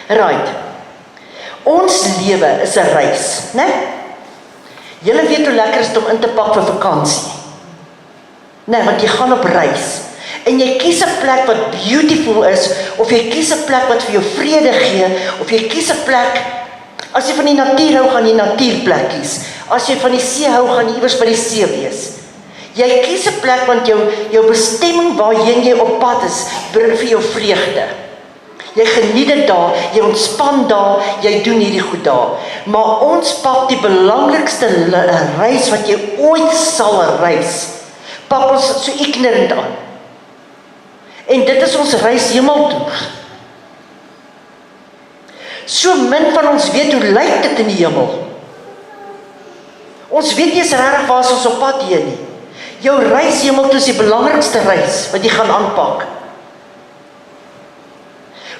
Right. Ons lewe is 'n reis, né? Julle weet hoe lekker is dit om in te pak vir vakansie. Nee, want jy gaan op reis. En jy kies 'n plek wat beautiful is, of jy kies 'n plek wat vir jou vrede gee, of jy kies 'n plek, as jy van die natuur hou, gaan jy natuurplek kies. As jy van die see hou, gaan jy iewers by die see wees. Jy kies 'n plek want jou bestemming waarheen jy op pad is, bring vir jou vreugde. Jy geniet dit daar, jy ontspan daar, jy doen hierdie goed daar. Maar ons pak die belangrikste reis wat jy ooit sal reis, pak ons so ignorant aan. En dit is ons reis hemel toe. So min van ons weet hoe lyk dit in die hemel. Ons weet nie eens regtig waar ons op pad heen nie. Jou reis hemel toe is die belangrikste reis wat jy gaan aanpak.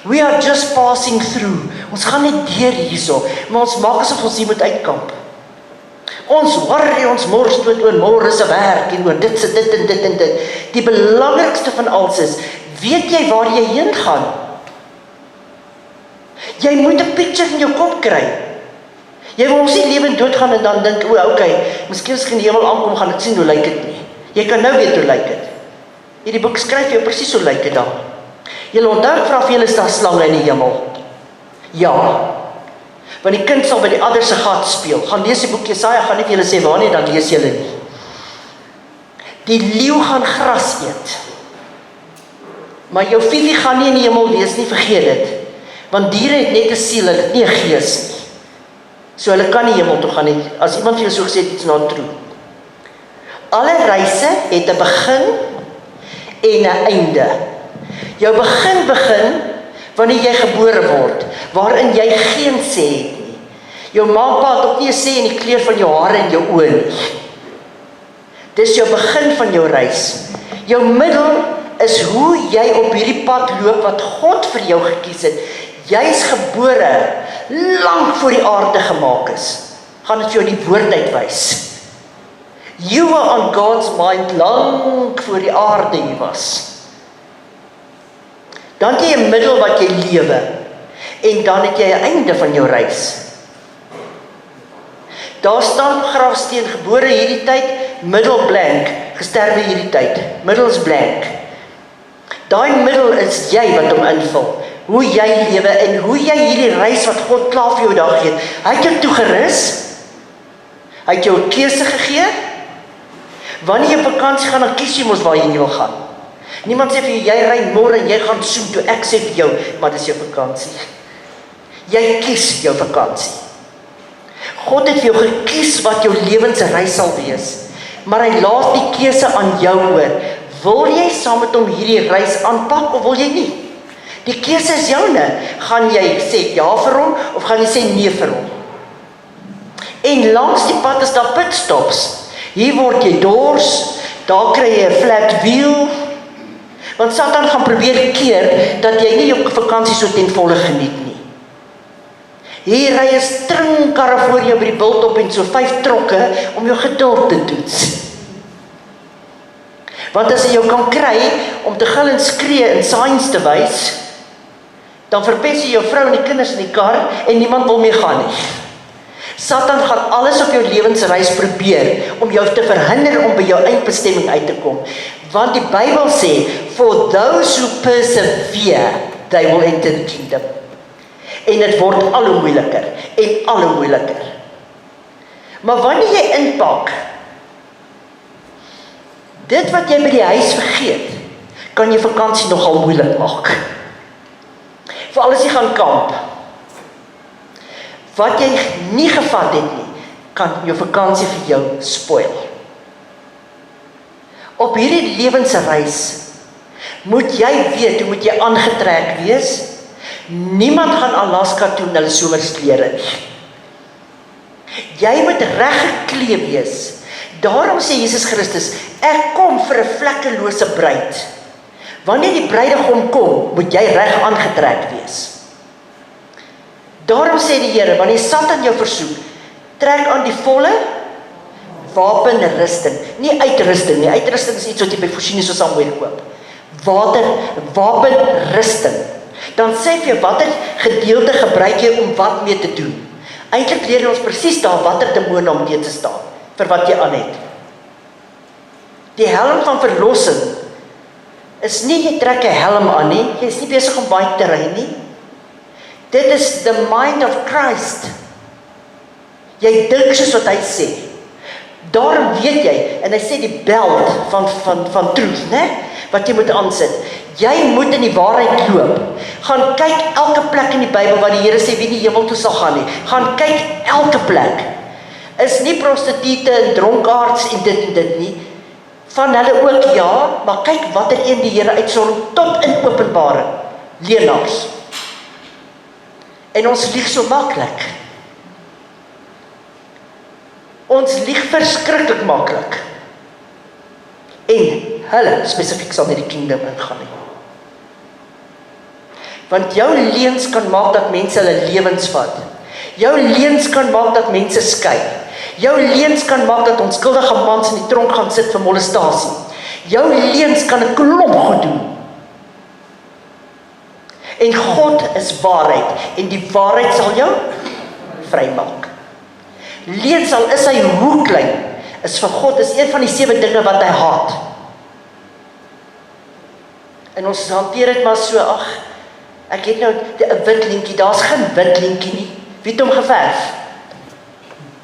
We are just passing through. Ons gaan net deur hierso, maar ons maak asof ons hier moet uitkamp. Ons worry ons mors dood oor môre se werk en oor dit se dit en dit en dit. Die belangrikste van alles is, weet jy waar jy heen gaan? Jy moet 'n picture in jou kop kry. Jy wil ons nie lewend doodgaan en dan dink, okay, miskien as ek in die hemel aankom, gaan ek sien hoe lyk dit nie. Jy kan nou weet hoe lyk dit. Hierdie boek skryf jou presies hoe lyk dit daar. Julle onthou, ek vra vir julle, is daar slange in die hemel? Ja. Want die kind sal by die adder se gat speel. Gaan lees die boek Jesaja, gaan nie vir julle sê waar nie, dan lees julle nie. Die leeu gaan gras eet. Maar jou Fifi gaan nie in die hemel wees nie, vergeet dit. Want diere het net 'n siel, hulle het nie 'n gees nie. So hulle kan nie hemel toe gaan nie. As iemand vir jou so gesê het, iets not true. Alle reise het 'n begin en 'n einde. Jou begin wanneer jy gebore word, waarin jy geen sê het nie. Jou ma en pa het ook nie 'n sê in die kleur van jou hare en jou oë nie. Dis jou begin van jou reis. Jou middel is hoe jy op hierdie pad loop wat God vir jou gekies het. Jy is gebore lank voor die aarde gemaak is. Gaan dit vir jou die woord uitwys. You were on God's mind lank voor die aarde hier was. Dan het jy 'n middel wat jy lewe. En dan het jy 'n einde van jou reis. Daar staan grafsteen, gebore hierdie tyd, middel blank, gesterwe hierdie tyd, middel is blank. Daai middel is jy wat hom invul. Hoe jy lewe en hoe jy hierdie reis wat God klaar vir jou daar gee. Hy het jou toegerus. Hy het jou 'n keuse gegee. Wanneer jy op vakansie gaan, dan kies jy mos waar jy wil gaan. Niemand sê vir jou, jy ry môre en jy gaan soen toe. Ek sê vir jou, maar dis jou vakansie. Jy kies jou vakansie. God het vir jou gekies wat jou lewensreis sal wees. Maar hy laat die keuse aan jou oor. Wil jy saam met hom hierdie reis aanpak of wil jy nie? Die keuse is joune. Gaan jy sê ja vir hom of gaan jy sê nee vir hom? En langs die pad is daar pitstops. Hier word jy dors, daar kry jy 'n flat wheel. Want Satan gaan probeer keer dat jy nie jou vakansie so ten volle geniet nie. Hier ry 'n stringkarre voor jou by die bultop en so 5 trokke om jou geduld te toets. Want as hy jou kan kry om te gil en skree en signs te wys, dan verpes jy jou vrou en die kinders in die kar en niemand wil mee gaan nie. Satan gaan alles op jou lewensreis probeer om jou te verhinder om by jou eindbestemming uit te kom. Want die Bybel sê, for those who persevere, they will enter the kingdom. En dit word al hoe moeiliker en al hoe moeiliker. Maar wanneer jy inpak, dit wat jy by die huis vergeet, kan jy vakansie nogal moeilik maak. Veral as jy gaan kamp. Wat jy nie gevat het nie, kan jou vakansie vir jou spoil. Op hierdie lewensreis moet jy weet, hoe moet jy aangetrek wees? Niemand gaan Alaska toe in hulle somersklere nie. Jy moet reg geklee wees. Daarom sê Jesus Christus, ek kom vir 'n vlekkelose bruid. Wanneer die bruidegom kom, moet jy reg aangetrek wees. Daarom sê die Here, wanneer Satan jou versoek, trek aan die volle wapenrusting. Nie uitrusting nie. Uitrusting is iets wat jy by Fortuin so saam moet koop. Wapenrusting. dan sê vir jou watter gedeelte gebruik jy om wat mee te doen. Eintlik leer ons presies daar watter demone om teen te staan vir wat jy aan het. Die helm van verlossing is nie jy trek 'n helm aan nie, jy is nie besig om baie te ry nie. Dit is the mind of Christ. Jy dink soos wat hy sê. Daarom weet jy, en hy sê die belt van truth, né? Wat jy moet aansit. Jy moet in die waarheid loop. Gaan kyk elke plek in die Bybel waar die Here sê wie die hemel toe sal gaan nie. Gaan kyk elke plek. Is nie prostituie en dronkaards en dit nie. Van hulle ook ja, maar kyk watter een die Here uitsondering tot in Openbaring. Leenaars. En ons lieg so maklik. Ons lieg verskriklik maklik. En hulle spesifiek sal nie die kingdom ingaan nie. Want jou leuns kan maak dat mense hulle lewens vat. Jou leuns kan maak dat mense skei. Jou leuns kan maak dat onskuldige mans in die tronk gaan sit vir molestasie. Jou leuns kan 'n klomp goed doen. En God is waarheid en die waarheid sal jou vrymaak. Leuns al is hy hoe klein, is vir God is een van die 7 dinge wat hy haat. En ons hanteer dit maar so, ag, ek het nou 'n wit lintjie, daar's geen wit lintjie nie. Wie het hom geverf?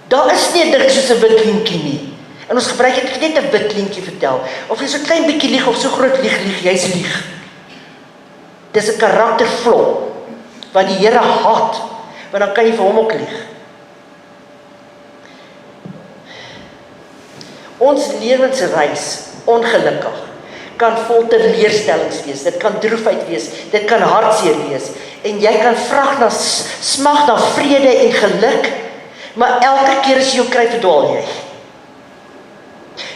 Daar is nie 'n ding soos 'n wit lintjie nie. En ons gebruik dit net 'n wit lintjie vertel. Of jy so klein bietjie lieg of so groot lieg, jy's lieg. Dis 'n karaktervlog wat die Here haat, want dan kan jy vir hom ook lieg. Ons lewensreis, ongelukkig, kan vol teleurstellings wees, dit kan droefheid wees, dit kan hartseer wees, en jy kan smag na vrede en geluk, maar elke keer as jy jou kry, verdwaal jy.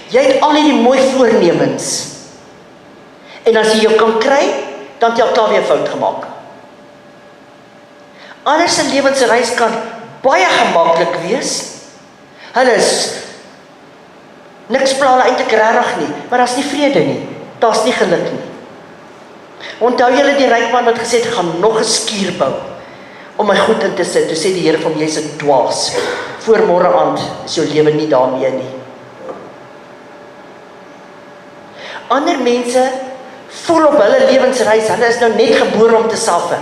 Jy het al hierdie mooi voornemens, en as jy jou kan kry, dan het jy al klaar weer fout gemaak. Anders se lewensreis kan baie gemaklik wees, hulle is niks pla hulle eintlik regtig nie, maar daar's nie vrede nie, daar's nie geluk nie. Onthou julle die ryk man wat gesê het, gaan nog 'n skuur bou, om my goed in te sit, toe sê die Here vir hom, jy's 'n dwaas, voor môre aand is jou lewe nie daarmee nie. Ander mense voel op hulle lewensreis, hulle is nou net gebore om te suffer.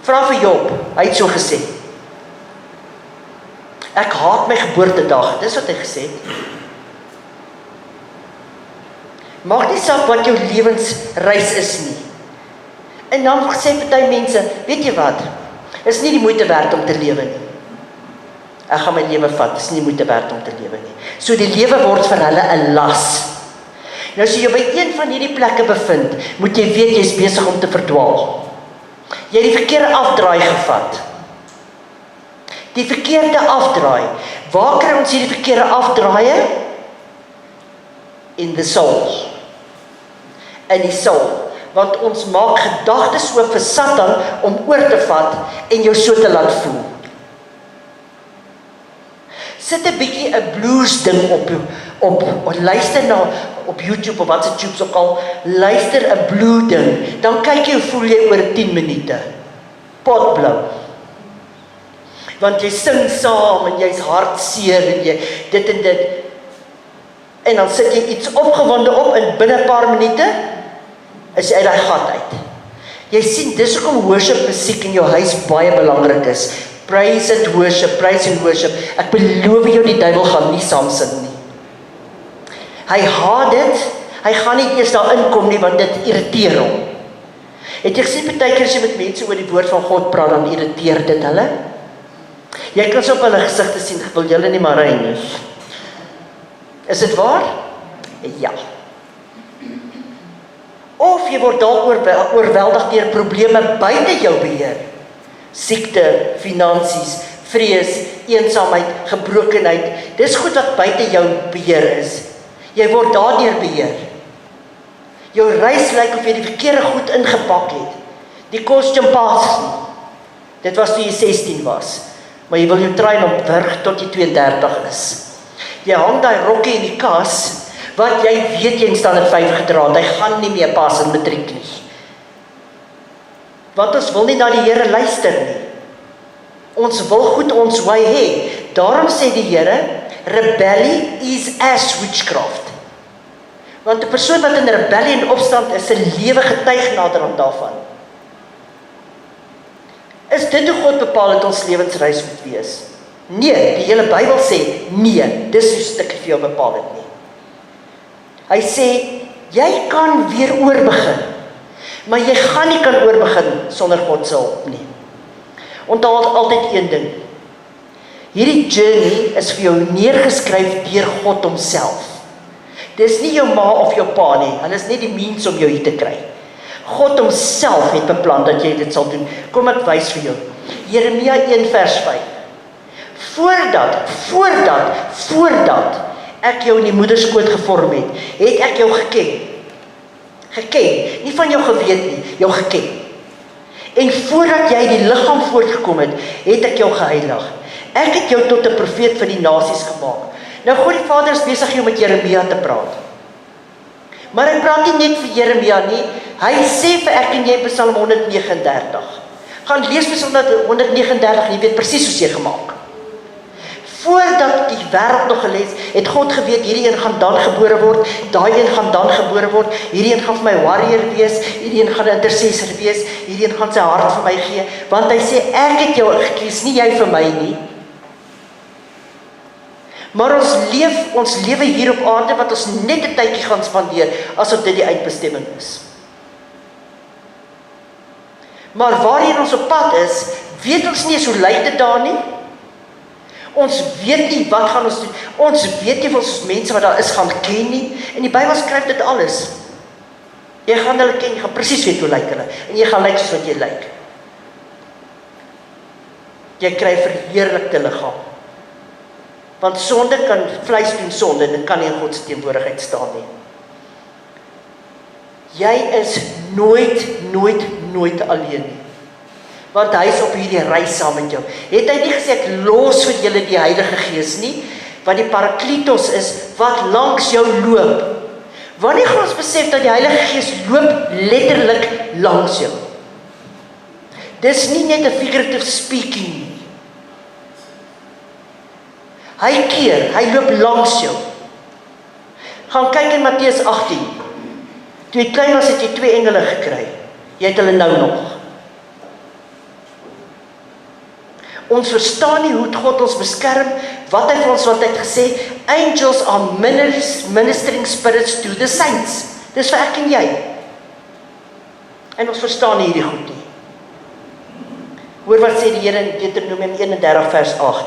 Vra vir Job, hy het so gesê. Ek haat my geboortedag, dis wat hy gesê het. Maak nie saak wat jou lewensreis is nie. En dan sê party mense, weet jy wat, is nie die moeite werd om te lewe nie. Ek gaan my lewe vat, is nie die moeite werd om te lewe nie. So die lewe word vir hulle 'n las. Nou as jy jou by een van hierdie plekke bevind, moet jy weet jy is besig om te verdwaal. Jy het die verkeerde afdraai gevat. Die verkeerde afdraai. Waar kry ons hierdie verkeerde afdraaie? In the soul. In die soul. Want ons maak gedagtes so vir Satan om oor te vat en jou so te laat voel. Sit 'n bietjie 'n blues ding op luister na op YouTube of wat se tubes ook al, luister 'n blue ding, dan kyk jy hoe voel jy oor 10 minute. Potblou. Want jy sing saam en jy's hartseer en jy dit en dit. En dan sit jy iets opgewonde op en binne 'n paar minute is jy uit daai gat uit. Jy sien, dis hoekom worship musiek in jou huis baie belangrik is. Praise and worship, praise and worship. Ek beloof jou die duiwel gaan nie saam sing nie. Hy haat dit, hy gaan nie eers daar inkom nie, want dit irriteer hom. Het jy gesien partykeer as jy met mense oor die woord van God praat, dan irriteer dit hulle? Jy kan so op hulle gesigte sien, wil julle nie maar ry nie. Is dit waar? Ja. Of jy word dalk oorweldig deur probleme buite jou beheer. Siekte, finansies, vrees, eensaamheid, gebrokenheid. Dis goed wat buite jou beheer is. Jy word daardeur beheer. Jou reis lyk of jy die verkeerde goed ingepak het. Die costume pas nie. Dit was toe jy 16 was. Maar jy wil jou train om wurg tot jy 32 is. Jy hang daai rokkie in die kas, wat jy weet jy in standaard 5 gedra het, hy gaan nie meer pas in matriek nie. Want ons wil nie na die Here luister nie. Ons wil goed ons wy hê. Daarom sê die Here, rebellie is as witchcraft. Want 'n persoon wat in rebellie en opstand is, sy lewe getuig naderhand daarvan. Is dit hoe God bepaal het ons lewensreis moet wees? Nee, die hele Bybel sê, nee, dis hoe stukkie vir jou bepaal het nie. Hy sê, jy kan weer oorbegin, maar jy gaan nie kan oorbegin sonder God se hulp nie. Onthou altyd een ding, hierdie journey is vir jou neergeskryf deur God homself. Dis nie jou ma of jou pa nie, hulle is net die means om jou hier te kry. God homself het beplan dat jy dit sal doen. Kom ek wys vir jou. Jeremia 1 vers 5. Voordat ek jou in die moederskoot gevorm het ek jou geken. Geken, nie van jou geweet nie, jou geken. En voordat jy die liggaam voortgekom het ek jou geheilig. Ek het jou tot 'n profeet vir die nasies gemaak. Nou God die Vader is besig om met Jeremia te praat. Maar hy praat nie net vir Jeremia nie, hy sê vir ek en jy in Psalm 139. Gaan lees Psalm 139, jy weet presies hoe jy gemaak. Voordat die wêreld nog gelees, het God geweet, hierdie een gaan dan gebore word, daai een gaan dan gebore word, hierdie een gaan vir my warrior wees, hierdie een gaan 'n intercessor wees, hierdie een gaan sy hart vir my gee, want hy sê, ek het jou gekies, nie jy vir my nie. Maar ons lewe hier op aarde, wat ons net 'n tydjie gaan spandeer, asof dit die eindbestemming is. Maar waarheen ons op pad is, weet ons nie eens hoe lyk dit daar nie. Ons weet nie wat gaan ons doen. Ons weet nie of ons mense wat daar is gaan ken nie. En die Bybel skryf dit alles. Jy gaan hulle ken, jy gaan presies weet hoe lyk hulle. En jy gaan lyk soos wat jy lyk. Jy kry verheerlikte liggaam. Want sonde kan, vleis doen sonde, dit kan nie in God se teenwoordigheid staan nie. Jy is nooit alleen nie. Want hy is op hierdie reis saam met jou. Het hy nie gesê, ek los vir julle die Heilige Gees nie, wat die Parakletos is, wat langs jou loop. Wanneer gaan ons besef dat die Heilige Gees loop letterlik langs jou? Dis nie net 'n figurative speaking nie. Hy loop langs jou. Gaan kyk in Matteus 18. Toe jy klein was, het jy 2 engele gekry. Jy het hulle nou nog. Ons verstaan nie hoe God ons beskerm, wat hy vir ons wat hy het gesê, angels are ministering spirits to the saints. Dis vir ek en jy. En ons verstaan nie hierdie goed nie. Hoor wat sê die Here in Deuteronomium 31 vers 8.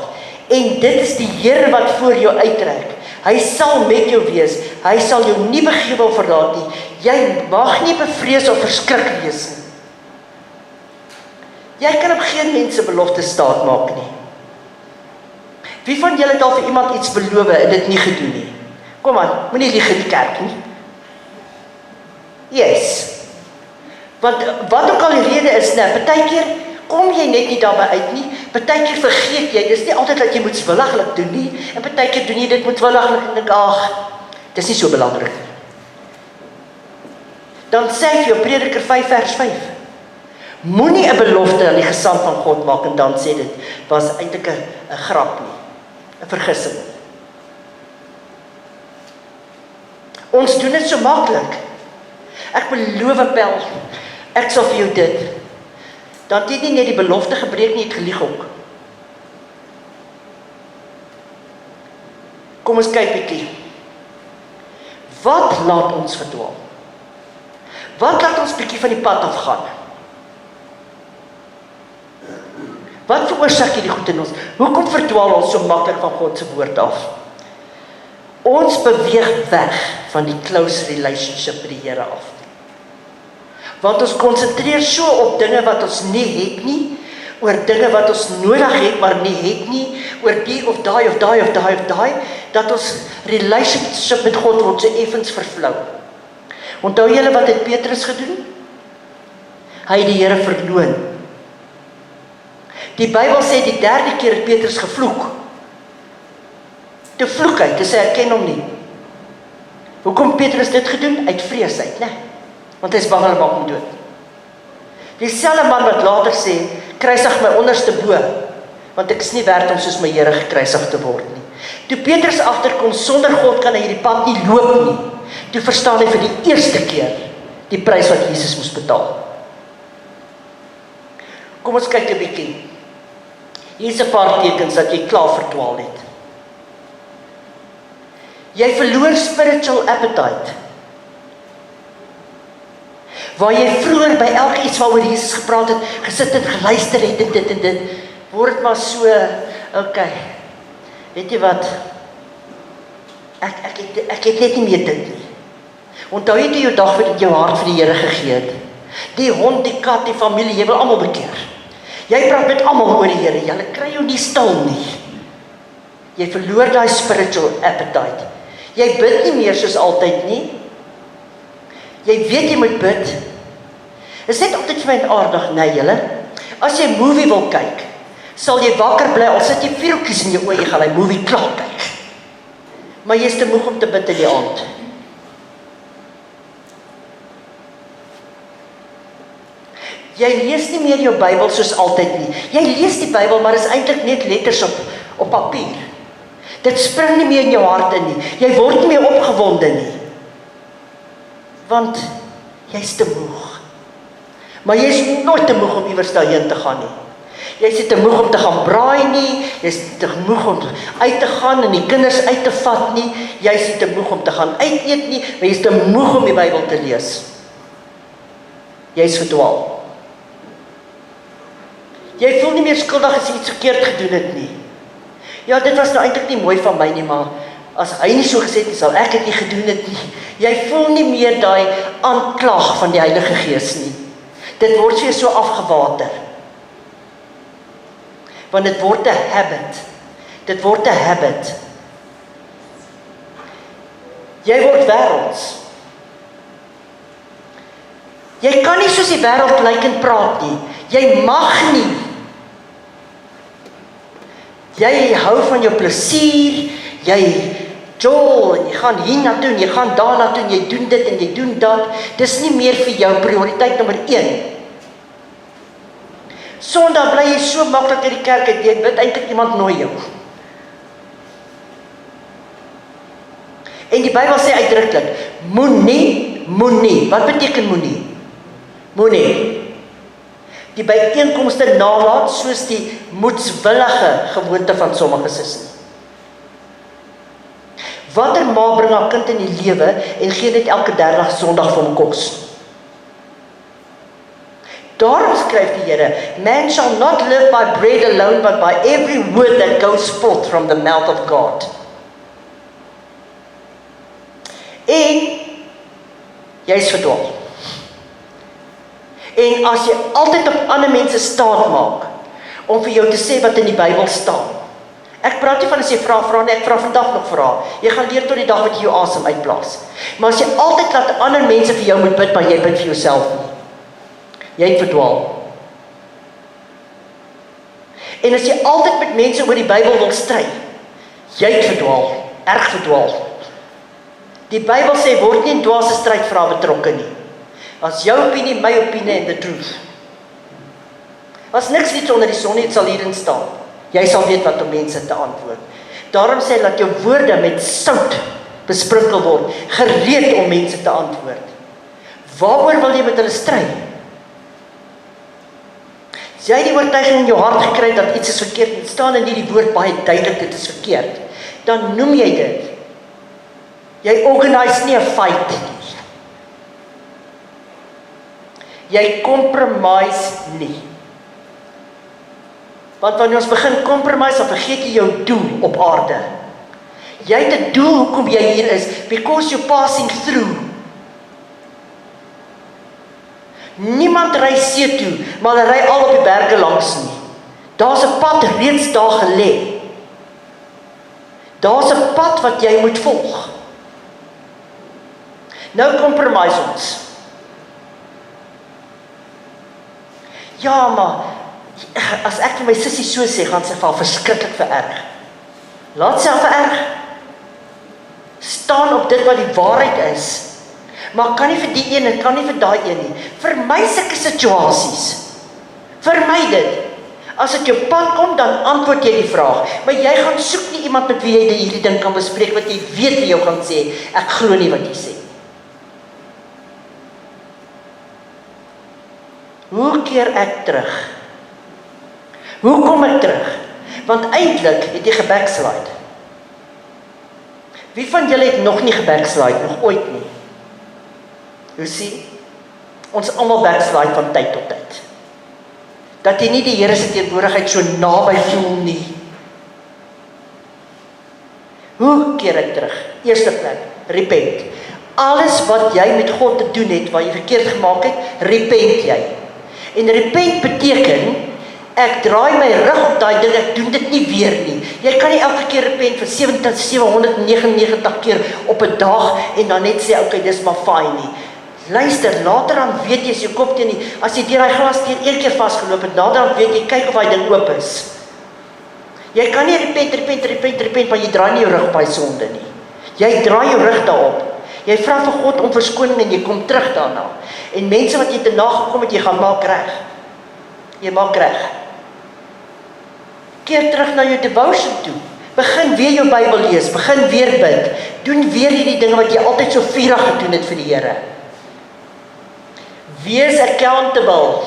En dit is die Here wat voor jou uittrek. Hy sal met jou wees. Hy sal jou nie begewe of verlaat nie. Jy mag nie bevrees of verskrik wees nie. Jy kan op geen mense belofte staat maak nie. Wie van julle het al vir iemand iets beloof en dit nie gedoen nie? Kom aan, moenie lieg in die kerk nie. Yes. Want wat ook al die rede is, partykeer kom jy net nie daarby uit nie. Partykeer vergeet jy, dis nie altyd dat jy moetswilliglik doen nie. En partykeer doen jy dit moetswilliglik en dink, dis nie so belangrik. Dan sê jou Prediker 5 vers 5. Moenie 'n belofte aan die gesand van God maak en dan sê dit was eintlik 'n grap nie, 'n vergissing. Ons doen dit so maklik. Ek beloof Pel, ek sal vir jou dit. Dan het jy nie net die belofte gebreek nie, het gelieg ook. Kom ons kyk bietjie. Wat laat ons verdwaal? Wat laat ons bietjie van die pad afgaan? Wat veroorsaak hierdie goed in ons? Hoekom verdwaal ons so maklik van God se woord af? Ons beweeg weg van die close relationship met die Here af. Want ons konsentreer so op dinge wat ons nie het nie, oor dinge wat ons nodig het, maar nie het nie, oor die of daai of daai of daai of daai, dat ons relationship met God word so effens vervlou. Onthou julle wat het Petrus gedoen? Hy het die Here verloon. Die Bybel sê die 3de keer het Petrus gevloek. Toe vloek hy, toe sê hy, ek ken hom nie. Hoekom Petrus dit gedoen? Uit vrees uit, né? Want hy is bang hulle maak hom dood. Dieselfde man wat later sê, kruisig my onderste bo, want ek is nie werd om soos my Here gekruisig te word nie. Toe Petrus agterkom, sonder God kan hy hierdie pad nie loop nie. Toe verstaan hy vir die eerste keer die prys wat Jesus moes betaal. Kom ons kyk 'n bietjie. Hier is 'n paar tekens dat jy klaar verdwaal het. Jy verloor spiritual appetite. Waar jy vroeër by elke iets waaroor Jesus gepraat het, gesit het, geluister het en dit, word dit maar so, okay, weet jy wat, ek het net nie meer dit nie. Onthou jy toe jou dag vir jou hart vir die Here gegee het? Die hond, die kat, die familie, jy wil almal bekeer. Jy praat met almal oor die Here, julle kry jou nie stil nie. Jy verloor daai spiritual appetite. Jy bid nie meer soos altyd nie. Jy weet jy moet bid. Is net altyd vir my aardig, nee julle. As jy 'n movie wil kyk, sal jy wakker bly, al sit jy viereltjies in jou oë, jy gaan die movie klaar kyk. Maar jy is te moeg om te bid in die aand. Jy lees nie meer jou Bybel soos altyd nie. Jy lees die Bybel, maar is eintlik net letters op papier. Dit spring nie meer in jou hart in nie. Jy word nie meer opgewonde nie. Want jy's te moeg. Maar jy's nooit te moeg om iewers daarheen te gaan nie. Jy's nie te moeg om te gaan braai nie, jy's nie te moeg om uit te gaan en die kinders uit te vat nie, jy's nie te moeg om te gaan uit eet nie, maar jy's te moeg om die Bybel te lees. Jy's verdwaal. Jy voel nie meer skuldig as jy iets verkeerd gedoen het nie. Ja, dit was nou eintlik nie mooi van my nie, maar as hy nie so gesê het nie, sal ek dit nie gedoen het nie. Jy voel nie meer daai aanklag van die Heilige Gees nie. Dit word vir jou so afgewater. Want dit word 'n habit. Dit word 'n habit. Jy word wêrelds. Jy kan nie soos die wêreld lyk en praat nie. Jy mag nie. Jy hou van jou plesier, jy jol, en jy gaan hier na toe, en jy gaan daar na toe, en jy doen dit, en jy doen dat. Dis nie meer vir jou prioriteit nommer 1. Sondag bly jy so maklik in die kerk, en jy bid eintlik iemand nooi jou. En die Bybel sê uitdruklik, moenie. Wat beteken moenie? Moenie. Die byeenkomste nalat soos die moedswillige gewoonte van sommiges is nie. Watter ma bring haar kind in die lewe en gee net elke derde Sondag vir hom kos? Daarom skryf die Here, man shall not live by bread alone, but by every word that goes forth from the mouth of God. En jy's verdwaal. En as jy altyd op ander mense staat maak om vir jou te sê wat in die Bybel staan. Ek praat nie van as jy vra nie, ek vra vandag nog vra. Jy gaan leer tot die dag wat jy jou asem uitblaas. Maar as jy altyd laat ander mense vir jou moet bid, maar jy bid vir jouself nie. Jy het verdwaal. En as jy altyd met mense oor die Bybel wil stry, jy het verdwaal, erg verdwaal. Die Bybel sê word nie in dwaase strydvrae betrokke nie. As jou opinie, my opinie en the truth. As niks iets onder die son het, sal hierin staan. Jy sal weet wat om mense te antwoord. Daarom sê hy, laat jou woorde met sout besprinkel word, gereed om mense te antwoord. Waaroor wil jy met hulle stry? As jy die oortuiging in jou hart gekry dat iets is verkeerd, en staan in hierdie woord baie duidelik, dit is verkeerd, dan noem jy dit. Jy organise nie 'n fight nie. Jy compromise nie. Want wanneer ons begin compromise, dan vergeet jy jou doel op aarde. Jy het 'n doel hoekom jy hier is, because you're passing through. Niemand ry see toe, maar hulle ry al op die berge langs nie. Daar's 'n pad reeds daar gelê. Daar's 'n pad wat jy moet volg. Nou compromise ons. Ja, maar as ek vir my sussie so sê, gaan sy val verskriklik vererg. Laat sy vererg. Staan op dit wat die waarheid is. Maar kan nie vir die een en kan nie vir daai een nie. Vermy sulke situasies. Vermy dit. As dit jou pad kom, dan antwoord jy die vraag. Maar jy gaan soek nie iemand met wie jy hierdie ding kan bespreek, wat jy weet wie jou gaan sê, ek glo nie wat jy sê. Hoe keer ek terug? Hoe kom ek terug? Want eintlik het jy gebackslide. Wie van julle het nog nie gebackslide, nog ooit nie? Hoe sien? Ons almal backslide van tyd tot tyd. Dat jy nie die Here se teenwoordigheid so naby voel nie. Hoe keer ek terug? Eerste plek, repent. Alles wat jy met God te doen het, wat jy verkeerd gemaak het, repent jy. En repent beteken, ek draai my rug op daai ding, ek doen dit nie weer nie. Jy kan nie elke keer repent vir 799 keer op 'n dag en dan net sê, okay, dis maar fine nie. Luister, later dan weet jy as jou kop teen die, as jy deur daai glas teen een keer vasgeloop het, nader dan weet jy, kyk of daai ding oop is. Jy kan nie repent, maar jy draai nie jou rug op daai sonde nie. Jy draai jou rug daarop. Jy vra vir God om verskoning en jy kom terug daarna. En mense wat jy te nagekom het, jy gaan maak reg. Jy maak reg. Keer terug na jou devotion toe. Begin weer jou Bybel lees, begin weer bid. Doen weer hierdie dinge wat jy altyd so vurig gedoen het vir die Here. Wees accountable.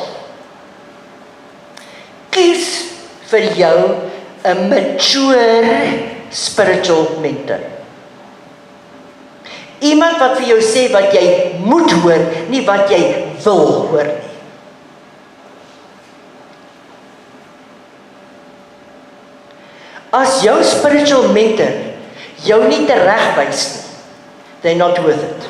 Kies vir jou 'n mature spiritual mentor. Iemand wat vir jou sê wat jy moet hoor, nie wat jy wil hoor nie. As jou spiritual mentor jou nie teregwys nie, they're not worth it.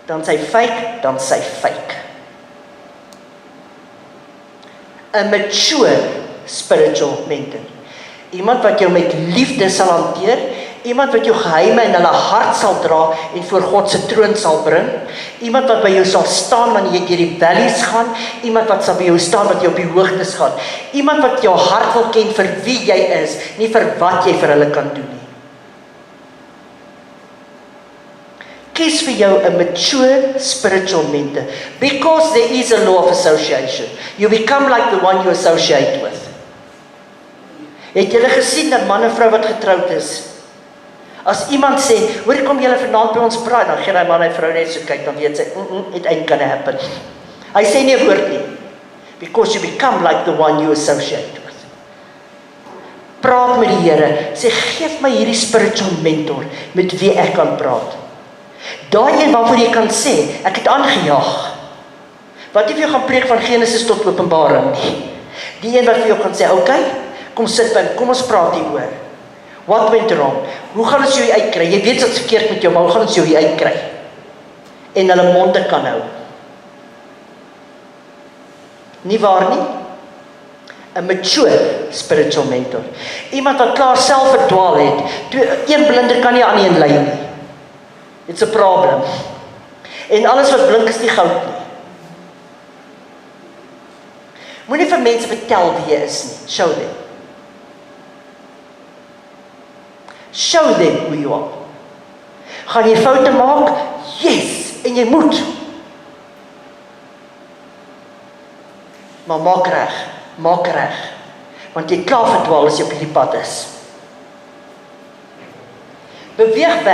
Dan sy fake. 'n mature spiritual mentor. Iemand wat jou met liefde sal hanteer, iemand wat jou geheime in hulle hart sal dra en voor God se troon sal bring, iemand wat by jou sal staan wanneer jy deur die valleys gaan, iemand wat sal by jou staan wat jy op die hoogtes gaan, iemand wat jou hart wil ken vir wie jy is, nie vir wat jy vir hulle kan doen nie. Kies vir jou 'n mature spiritual mentor, because there is a law of association. You become like the one you associate with. Het julle gesien dat man en vrou wat getroud is, as iemand sê, hoor kom julle vanaand by ons braai, dan gee hy man en vrou net so kyk, dan weet sy, it ain't gonna happen. Hy sê nie 'n woord nie, because you become like the one you associate with. Praat met die Here, sê, geef my hierdie spiritual mentor, met wie ek kan praat. Daai een waarvoor jy kan sê, ek het aangejaag. Wat jy vir jou gaan preek van Genesis tot Openbaring nie. Die een wat vir jou gaan sê, okay, kom sit by, kom ons praat hieroor. What went wrong? Hoe gaan ons jou hier uitkry? Jy weet wat's verkeerd met jou, maar hoe gaan ons jou hier uitkry? En hulle monde kan hou. Nie waar nie? 'n mature spiritual mentor. Iemand wat klaar self verdwaal het. Een blinder kan nie aan een lei nie. It's a problem. En alles wat blink is nie goud nie. Moenie vir mense vertel wie jy is nie. Show them. Show them who you are. Gaan jy foute maak? Yes, en jy moet. Maar maak reg. Want jy klaar verdwaal as jy op hierdie pad is. Beweeg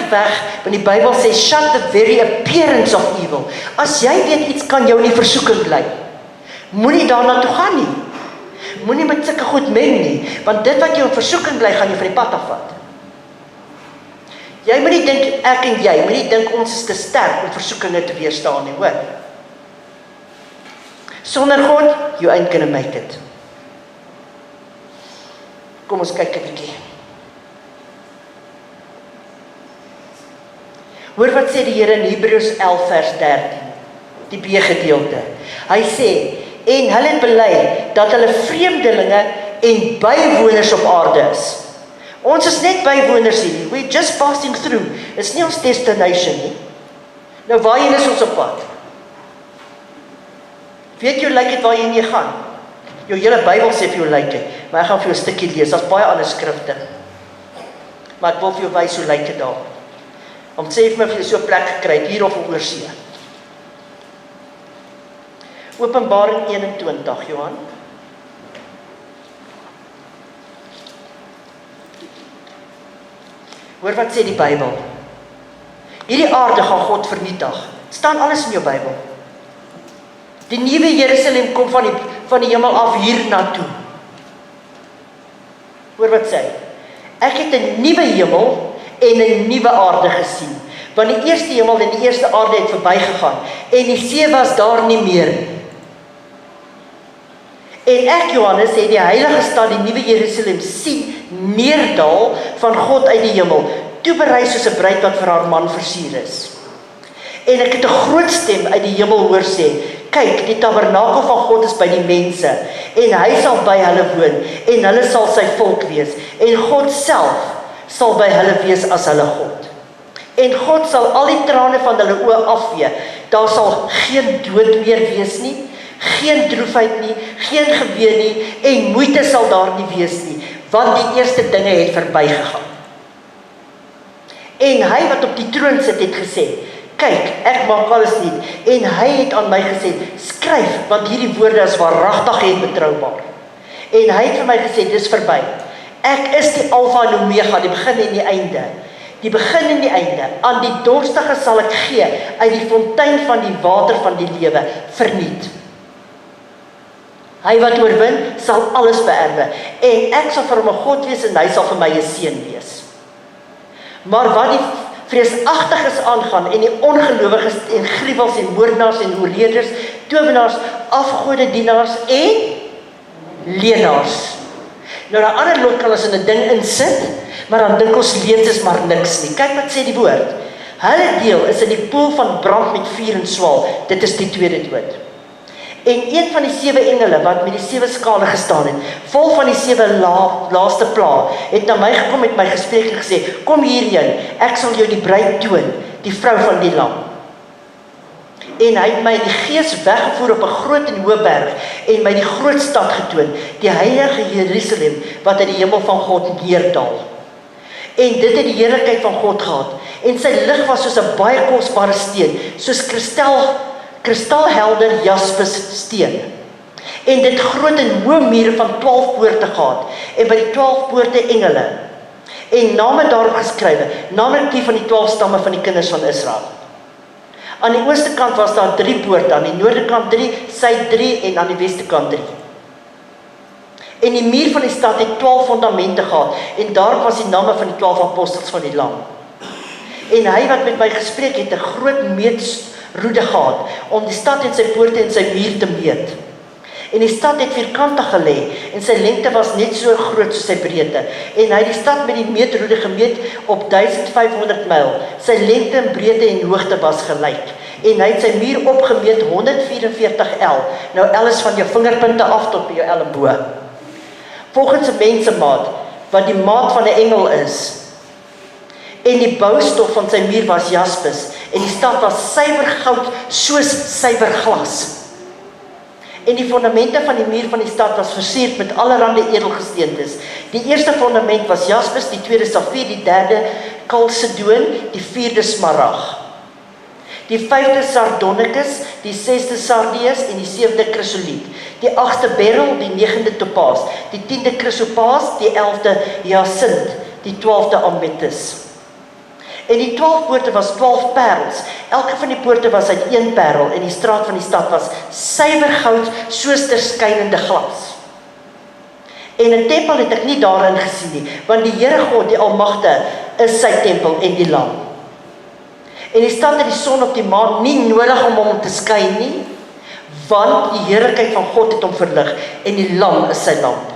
weg, want die Bybel sê, shun the very appearance of evil. As jy weet iets kan jou in die versoeking lei, moenie daarna toe gaan nie. Moenie met sulke goed meng nie, want dit wat jou in versoeking bly, gaan jou van die pad afvat. Jy moenie dink, ek en jy, moenie dink ons is te sterk om versoekinge te weerstaan nie, hoor. Sonder God, you ain't gonna make it. Kom ons kyk 'n bietjie. Hoor wat sê die Here in Hebreërs 11 vers 13, die B-gedeelte. Hy sê, en hulle het bely dat hulle vreemdelinge en bywoners op aarde is. Ons is net bywoners hier, we're just passing through. It's nie ons destination nie. Nou waarheen is ons op pad? Weet jy hoe lyk dit waarheen jy gaan? Jou hele Bybel sê vir jou lyk dit, maar ek gaan vir jou 'n stukkie lees, daar's baie ander skrifte. maar ek wil vir jou wys hoe lyk dit daar. Om sê vir my of jy so 'n plek gekry het, hier of oor see. Openbaring 21, Johan. Hoor wat sê die Bybel. Hierdie aarde gaan God vernietig. Staan alles in jou Bybel. Die nuwe Jerusalem kom van die hemel af hier na toe. Hoor wat sê. Ek het 'n nuwe hemel en 'n nuwe aarde gesien. Want die eerste hemel en die eerste aarde het verbygegaan en die see was daar nie meer nie. En ek, Johannes, het die heilige stad, die nuwe Jerusalem, sien neerdal van God uit die hemel, toeberei soos 'n bruid wat vir haar man versier is. En ek het 'n groot stem uit die hemel hoor sê, kyk, die tabernakel van God is by die mense, en hy sal by hulle woon, en hulle sal sy volk wees, en God self sal by hulle wees as hulle God. En God sal al die trane van hulle oë afvee, daar sal geen dood meer wees nie, geen droefheid nie, geen geween nie, en moeite sal daar nie wees nie, want die eerste dinge het verbygegaan. En hy wat op die troon sit het gesê, kyk, ek maak alles nuut, en hy het aan my gesê, skryf, want hierdie woorde is waaragtig en betroubaar. En hy het vir my gesê, dis verby. Ek is die Alfa en Omega, die begin en die einde. Die begin en die einde. Aan die dorstige sal ek gee uit die fontein van die water van die lewe, verniet. Hy wat oorwin, sal alles beerwe, en ek sal vir hom 'n God wees, en hy sal vir my 'n seun wees. Maar wat die vreesagtiges aangaan, en die ongelowiges, en gruwels, en moordenaars, en hoereerders, towenaars, afgodedienaars, en leenaars. Nou, die ander lot kan ons in 'n ding insit, maar dan dink ons leens is maar niks nie. Kyk wat sê die woord. Hulle deel is in die poel van brand met vuur en swaal. Dit is die tweede dood. En een van die 7 engele wat met die 7 skale gestaan het, vol van die 7 laaste pla, het na my gekom met my gespreek en gesê, kom hierheen, ek sal jou die bruid toon, die vrou van die lam. En hy het my die gees weggevoer op 'n groot en hoë berg, en my die groot stad getoon, die heilige Jerusalem, wat uit die hemel van God neerdal. En dit het die heerlikheid van God gehad, en sy lig was soos 'n baie kosbare steen, soos kristalhelder jaspis steen. En dit groot en hoë mure van 12 poorte gehad, en by die 12 poorte engele, en name daarop geskrywe, naamlik die van die 12 stamme van die kinders van Israel. Aan die ooste kant was daar 3 poorte, aan die noorde kant 3, suid 3, en aan die weste kant 3. En die muur van die stad het 12 fondamente gehad, en daarop was die name van die 12 apostels van die lam. En hy wat met my gespreek het, 'n groot meetroede gehad, om die stad en sy poorte en sy muur te meet. En die stad het vierkantig gelê, en sy lengte was net so groot soos sy breedte. En hy het die stad met die meetroede gemeet op 1500 myl. Sy lengte en breedte en hoogte was gelyk. En hy het sy muur opgemeet 144 L. Nou L is van jou vingerpunte af tot by jou elleboog. Volgens 'n mensemaat, wat die maat van 'n engel is. En die boustof van sy muur was jaspis, en die stad was suiwer goud, soos suiwer glas. En die fondamente van die muur van die stad was versierd met allerlei edelgesteentes. Die eerste fondament was jaspis, die tweede safier, die derde kalsedoon, die vierde smarag. Die 5de sardonykus, die 6de sardius en die 7de chrysoliet. Die 8de beryl, die 9de topaas, die 10de chrysopaas, die 11de hyasint, die 12de amethyst. En die 12 poorte was 12 parels. Elke van die poorte was uit 1 parel, en die straat van die stad was suiwer goud, soos terskynende glas. En 'n tempel het ek nie daarin gesien nie, want die Here God, die Almagtige, is sy tempel en die lam. En die stad het die son op die maan nie nodig om hom te skyn nie, want die heerlikheid van God het hom verlig, en die lam is sy lamp.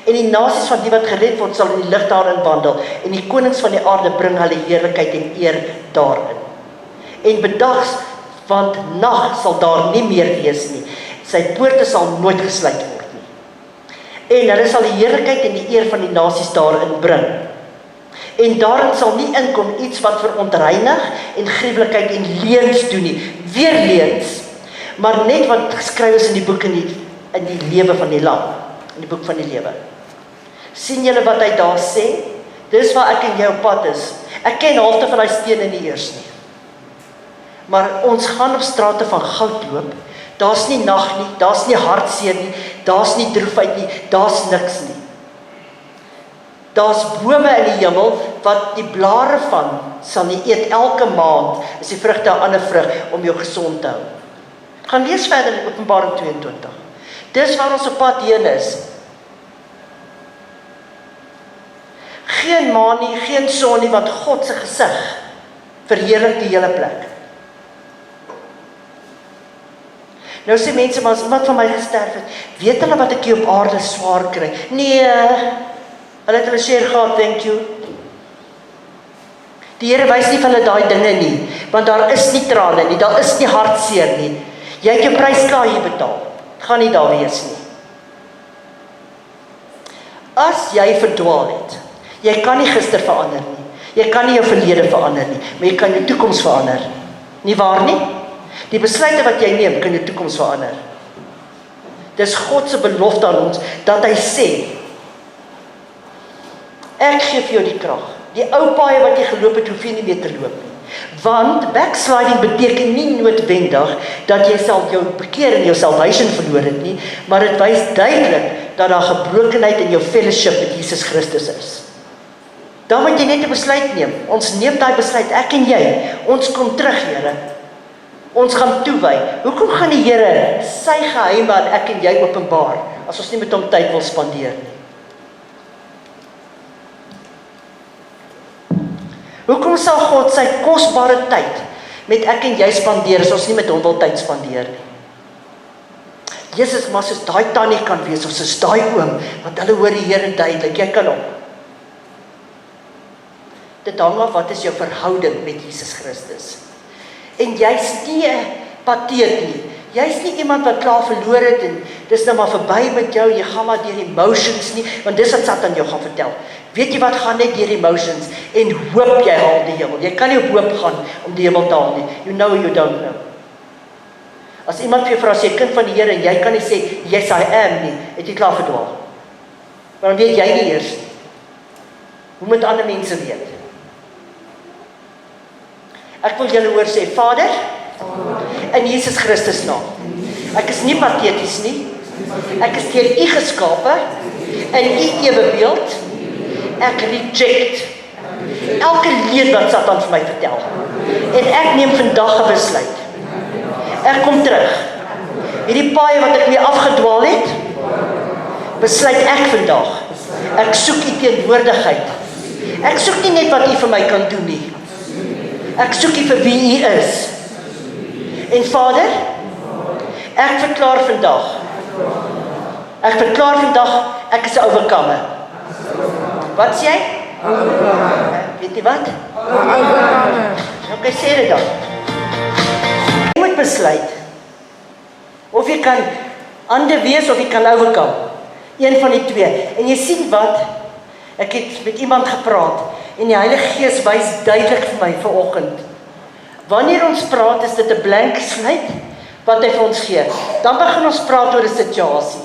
En die nasies van die wat gered word, sal in die lig daarin wandel, en die konings van die aarde bring hulle heerlikheid en eer daarin. En bedags, want nag sal daar nie meer wees nie, sy poorte sal nooit gesluit word nie. En hulle sal die heerlikheid en die eer van die nasies daarin bring. En daarin sal nie inkom iets wat verontreinig en gruwelikheid en leuns doen nie, weer leuns, maar net wat geskryf is in die boek in die lewe van die lam, in die boek van die lewe. Sien julle wat hy daar sê? Dis waar ek en jy op pad is. Ek ken halfte van die stene nie eers nie. Maar ons gaan op strate van goud loop. Daar's nie nag nie, daar's nie hartseer nie, daar's nie droefheid nie, daar's niks nie. Daar's bome in die hemel wat die blare van sal nie eet elke maand. Is die vrugte 'n ander vrug om jou gesond te hou. Gaan lees verder in Openbaring 22. Dis waar ons op pad heen is. Geen maan nie, geen son nie, want God se gesig verheerlik die hele plek. Nou sê mense, maar as iemand van my gesterf het, weet hulle wat ek hier op aarde swaar kry? Nee, hulle het hulle share gehad, thank you. Die Here wys nie vir hulle daai dinge nie, want daar is nie trane nie, daar is nie hartseer nie. Jy het jou prys klaar hier betaal. Het gaan nie daar wees nie. As jy verdwaal het, jy kan nie gister verander nie. Jy kan nie jou verlede verander nie, maar jy kan jou toekoms verander. Nie waar nie? Die besluite wat jy neem, kan jou toekoms verander. Dis God se belofte aan ons, dat hy sê, ek gee vir jou die krag. Die ou paaie wat jy geloop het, hoef jy nie meer te loop nie. Want backsliding beteken nie noodwendig dat jy sal jou bekeer en jou salvation verloor het nie, maar dit wys duidelik dat daar gebrokenheid in jou fellowship met Jesus Christus is. Dan moet jy net 'n besluit neem. Ons neem daai besluit, ek en jy. Ons kom terug, Here. Ons gaan toewy. Hoekom gaan die Here sy geheime aan ek en jy openbaar, as ons nie met hom tyd wil spandeer nie? Hoekom sal God sy kosbare tyd met ek en jy spandeer, as ons nie met hom wil tyd spandeer nie? Jesus, maar soos daai tannie kan wees, of soos daai oom, want hulle hoor die Here duidelik, jy kan hom. Dit hang af wat is jou verhouding met Jesus Christus. En jy's nie 'n pateet nie. Jy's nie iemand wat klaar verloor het en dis nou maar verby met jou, jy gaan maar deur emotions nie, want dis wat Satan jou gaan vertel. Weet jy wat, gaan net deur emotions en hoop jy haal die hemel. Jy kan nie op hoop gaan om die hemel te haal nie. You know you don't know. As iemand vir jou vra, as jy kind van die Here en jy kan nie sê, yes I am nie, het jy klaar verdwaal. Maar dan weet jy nie eers nie. Hoe moet ander mense weet? Ek wil julle hoor sê, Vader, in Jesus Christus naam. Ek is nie pateties nie. Ek is deur U geskape in U ewebeeld. Ek reject elke leed wat Satan vir my vertel. En ek neem vandag 'n besluit. Ek kom terug. Hierdie paai wat ek mee afgedwaal het, besluit ek vandag. Ek soek U teenwoordigheid. Ek soek nie net wat U vir my kan doen nie. Ek soek U vir wie U is. En Vader, ek verklaar vandag. Ek is 'n oorkomer. Wat sê jy? Weet jy wat? Ok, sê dit dan. Jy moet besluit of jy kan ander wees of jy kan oorkom. Een van die twee. En jy sien wat? Ek het met iemand gepraat en die Heilige Gees wys duidelik vir my vanoggend. Wanneer ons praat, is dit 'n blank slate wat hy vir ons gee. Dan begin ons praat oor 'n situasie.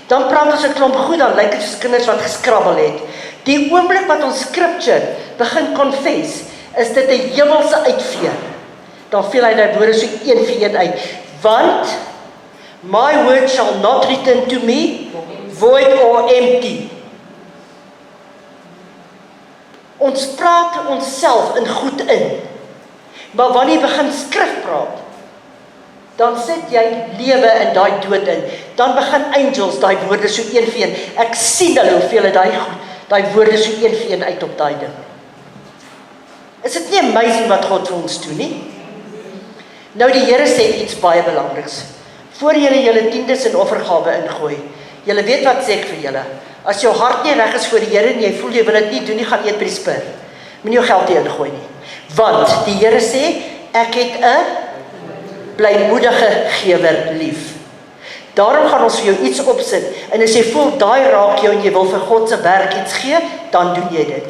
Dan praat ons 'n klomp goed, dan lyk dit soos kinders wat geskrabbel het. Die oomblik wat ons scripture begin confess, is dit 'n hemelse uitvee. Dan veel hy daai woorde so een vir een uit. Want my word shall not return to me void or empty. Ons praat onsself in goed in. Maar wanneer jy begin skrif praat, dan sit jy lewe in daai dood in. Dan begin angels daai woorde so een vir een. Ek sien hulle hoeveel daai woorde so een vir een uit op daai ding. Is dit nie amazing wat God vir ons doen nie? Nou die Here sê iets baie belangriks. Voor julle tiendes en offergawe ingooi. Julle weet wat sê ek vir julle. As jou hart nie reg is voor die Here en jy voel jy wil dit nie doen nie, gaan eet by die spur. Moenie jou geld hier ingooi nie. Want die Here sê, ek het 'n blymoedige gewer lief. Daarom gaan ons vir jou iets opsit. En as jy voel daai raak jou en jy wil vir God se werk iets gee, dan doen jy dit.